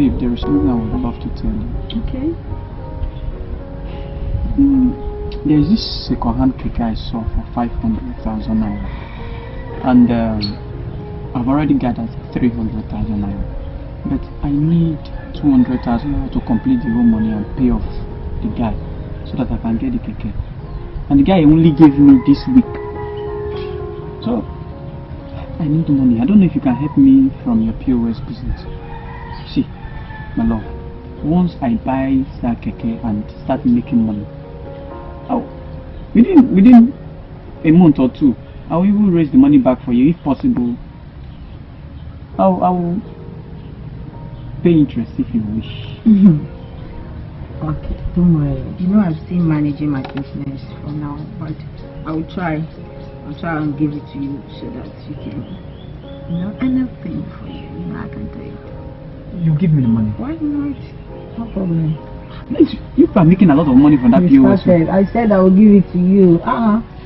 babe, there is something I would love to tell you. Okay. There's this second-hand keke I saw for 500,000 naira, and I've already gathered 300,000 naira. But I need 200,000 naira to complete the whole money and pay off the guy, so that I can get the keke. And the guy only gave me this week, so I need money. I don't know if you can help me from your POS business. See, my love, once I buy that keke and start making money, within a month or two, I will even raise the money back for you if possible. I will pay interest if you wish. Okay, don't worry. You know I'm still managing my business for now, but I will try. I'll try and give it to you so that you can, anything for you. I can do it. You give me the money. Why not? No problem. You are making a lot of money from that POS. I said I will give it to you.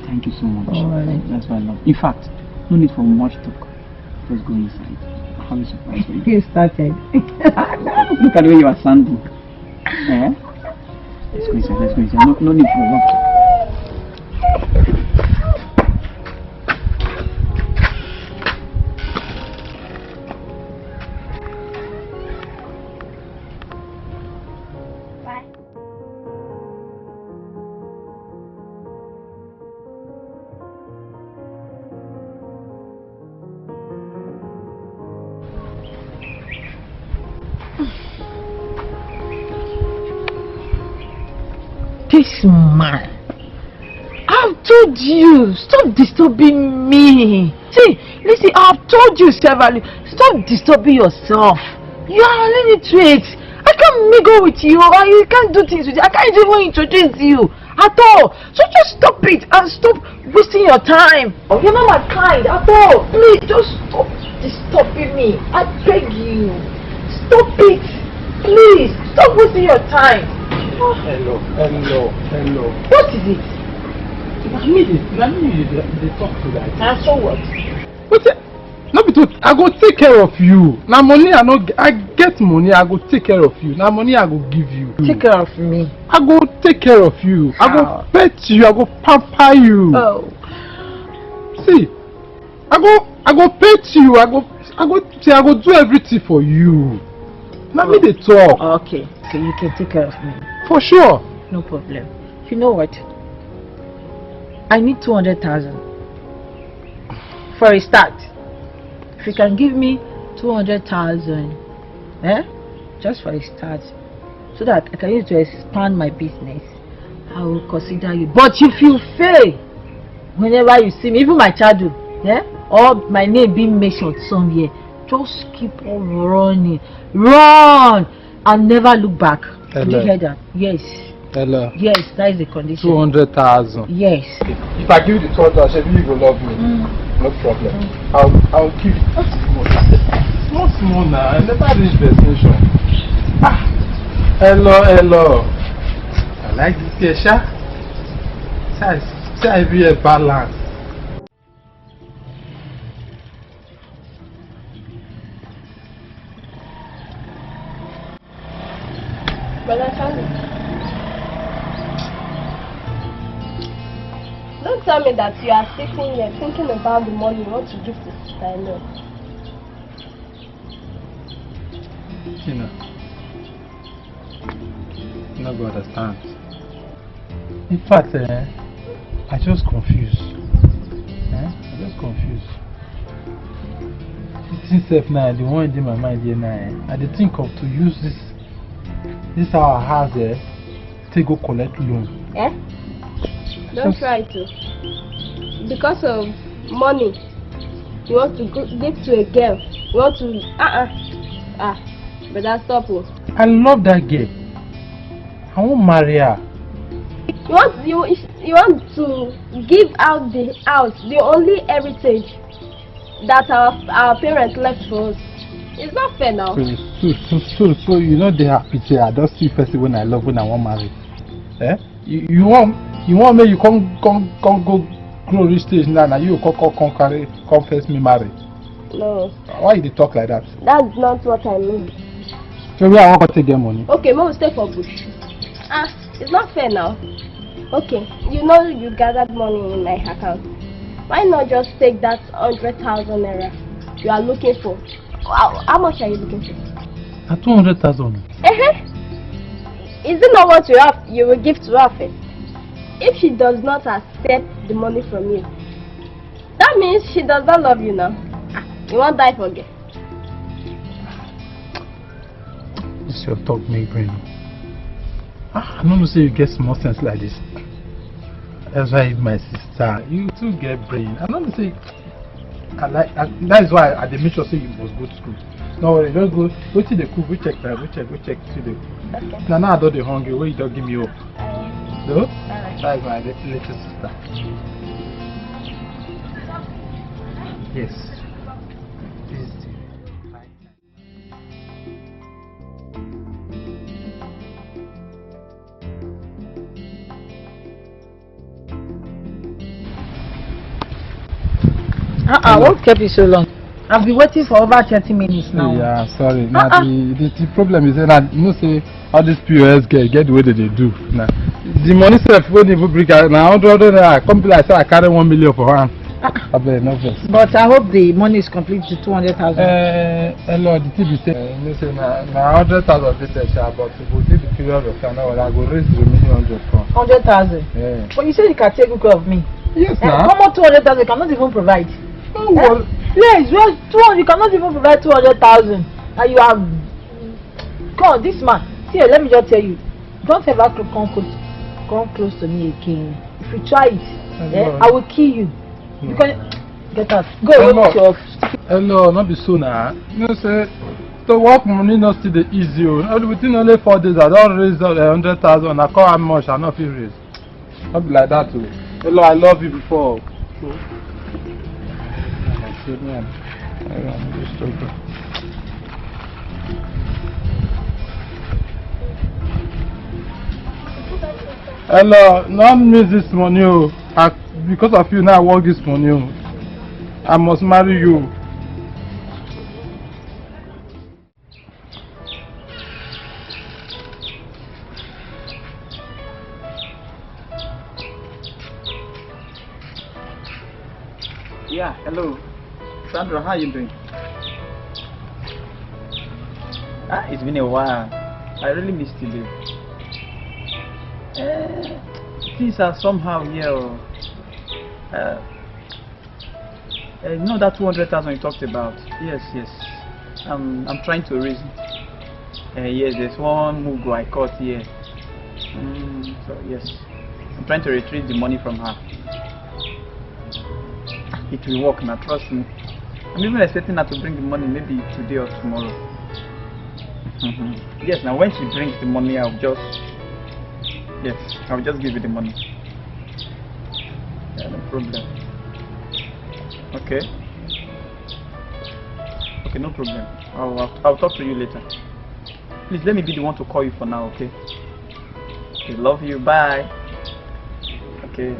Thank you so much. Right. That's why I love. In fact, no need for much talk. Just go inside. I have a surprise for you. You started. Look at the way you are sounding. Eh? Let's go inside. Let's go inside. No need for a lot. This man, I've told you, stop disturbing me. See, listen, I've told you severally, stop disturbing yourself. You are illiterate. I can't mingle with you, or you can't do things with you. I can't even introduce you at all. So just stop it and stop wasting your time. You're not my kind at all. Please, just stop disturbing me. I beg you. Stop it. Please, stop wasting your time. Hello. What is it? Let me talk to that. And so what? No be to, I go take care of you. Now money I get money, I go take care of you. Now money I go give you. Take care of me. I go take care of you. How? I go pet you, I go pamper you. Oh. See, I go pet you, I go do everything for you. Now me they talk. Okay, so you can take care of me. For sure. No problem. You know what? I need 200,000 for a start. If you can give me 200,000, just for a start, so that I can use to expand my business, I will consider you. But if you fail, whenever you see me, even my childhood, or my name being mentioned somewhere, just keep on running, run, and never look back. Did you hear that? Yes. Hello. Yes, that is the condition. 200,000. Yes. If I give you the 200,000, you will love me. No problem. I'll give you small now. I never reach destination. Hello. I like this girl, Sha. Be a balance. Brother Charlie, don't tell me that you are sitting here thinking about the money you want to give to Sister Elohor. Tina, you not going to understand. In fact, I just confused. Since now, the one in my mind here now, I did think of to use this our house there to go collect loan. Don't try to. Because of money, you want to give to a girl. You want to but that's stop. I love that girl. I won't marry her. You want to give out the house, the only heritage that our parents left for us. It's not fair now. So you know they have picture. I don't see person when I love when I want marry. You want me? You come go glory stage now. Now you come first me marry. No. Why you talk like that? That's not what I mean. So where I want to take their money? Okay, we will stay for bush. It's not fair now. Okay, you know you gathered money in my account. Why not just take that 100,000 naira you are looking for? How much are you looking for? 200,000. Is it not what you will give to her first? If she does not accept the money from you, that means she does not love you now. You won't die for girl. This your talk make brain. I don't know say you get small sense like this. That's why my sister, you too get brain. I don't say that is why I did make sure say you must go to school. No worry, just go to the cook, we check that, we check to the Okay. now I don't the hungry, where you don't give me up. No? Alright. That is my little sister. Yes. This is the right time. What kept you so long? I've been waiting for over 30 minutes now. Yeah, sorry. Now the problem is that you know say all these POS get the way that they do. Now the money self when you bring now 100 naira come be like say I carry 1 million for hand. I bet no vex. But I hope the money is complete to 200,000. Hello, the TV say you say na 100,000 this sha, but if we see the period of time now I go raise the remaining 100 from. 100,000. Yeah. But you said you can take good care of me. Yes, now. Come on, 200,000 cannot even provide. Oh, well. Yes, well, 200, you cannot even provide 200,000. And you have. Come on, this man. See, let me just tell you. Don't ever come close to me again. If you try it, I will kill you. You can get out. Go away with your. Hello, not be soon now. You know, say the work money not still the easy. Within only 4 days, I don't raise 100,000. I call how much, I not feel raise. Not be like that too. Hello, I love you before. Hello, not miss this money. Because of you now I work this money. I must marry you. Yeah, hello. Sandra, how are you doing? It's been a while. I really missed you, babe. Things are somehow here. You know that 200,000 you talked about? Yes. I'm trying to raise it. Yes, there's one Mugo I caught here. So yes, I'm trying to retrieve the money from her. It will work now, trust me. I'm even expecting her to bring the money maybe today or tomorrow. Yes, now when she brings the money, I'll just give you the money. Yeah, no problem. Okay, no problem. I'll talk to you later. Please let me be the one to call you for now, okay? Okay, love you, bye. Okay.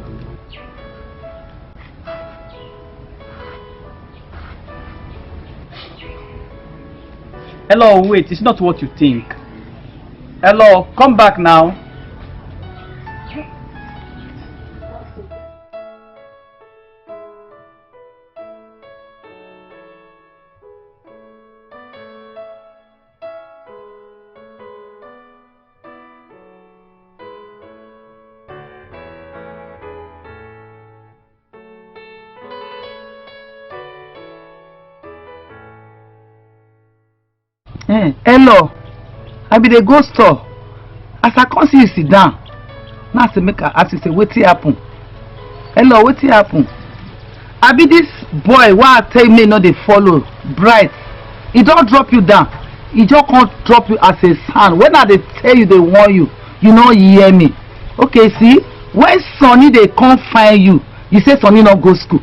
Hello, wait, it's not what you think. Hello, come back now. Hello, I be the go store. As I come see you sit down, now I say make I ask you say wetin happen. Hello, wetin happen? I be this boy why I tell me no dey follow bright. He don't drop you down. He just can't drop you as a son. When I dey tell you they warn you, you know you hear me. Okay, see, when Sonny they come find you, you say Sonny not go school.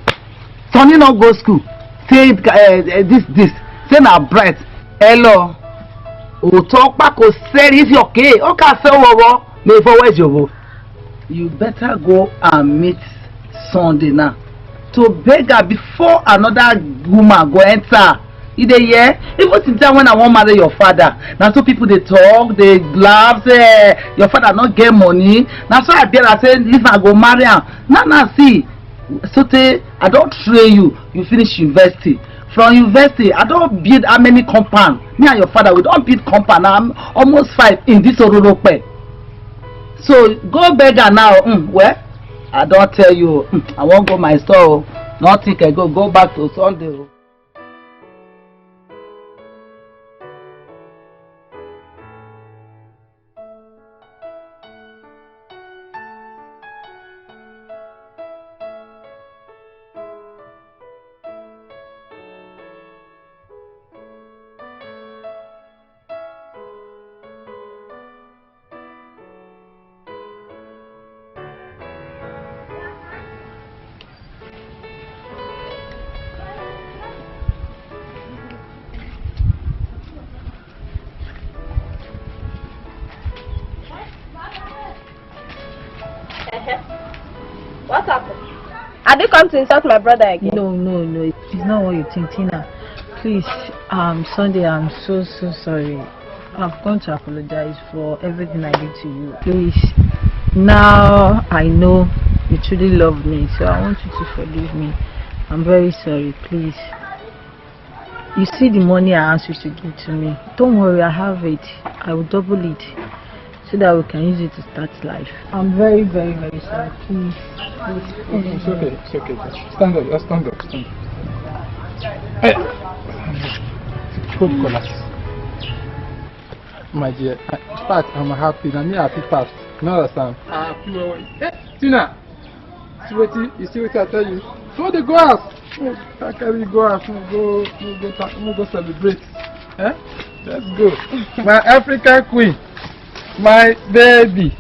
Sonny not go school. Say this. Say na bright. Hello. O talk back o say is okay. Okay, say wo me for where's your. You better go and meet Sunday now to beg her before another woman go enter You dey hear? Even till time when I wan marry your father, na so people dey talk, dey laugh, say your father no get money. Na so I tell her say if I go marry am. Now see, sotey I don train you, you finish university. From university, I don build how many compound? Me and your father, we don build compound now, almost 5 in this Ororope. So go beg her now. Well, I don tell you, I wan go my store. Not think I go back to Sunday. What happened? Are they come to insult my brother again? No, it's not what you think, Tina. Please, Sunday, I'm so sorry. I've come to apologize for everything I did to you. Please, now I know you truly love me, so I want you to forgive me. I'm very sorry, please. You see the money I asked you to give to me. Don't worry, I have it. I will double it so that we can use it to start life. I'm very, very, very sorry. Please. It's okay. Stand up. Stand up. Hey. Coca-Cola. My dear, in fact, I'm happy. I'm happy fast. You understand? Hey, Tina. You see what I tell you? So they go out. How can we go out? We'll go celebrate. Eh? Let's go. My African queen. My baby.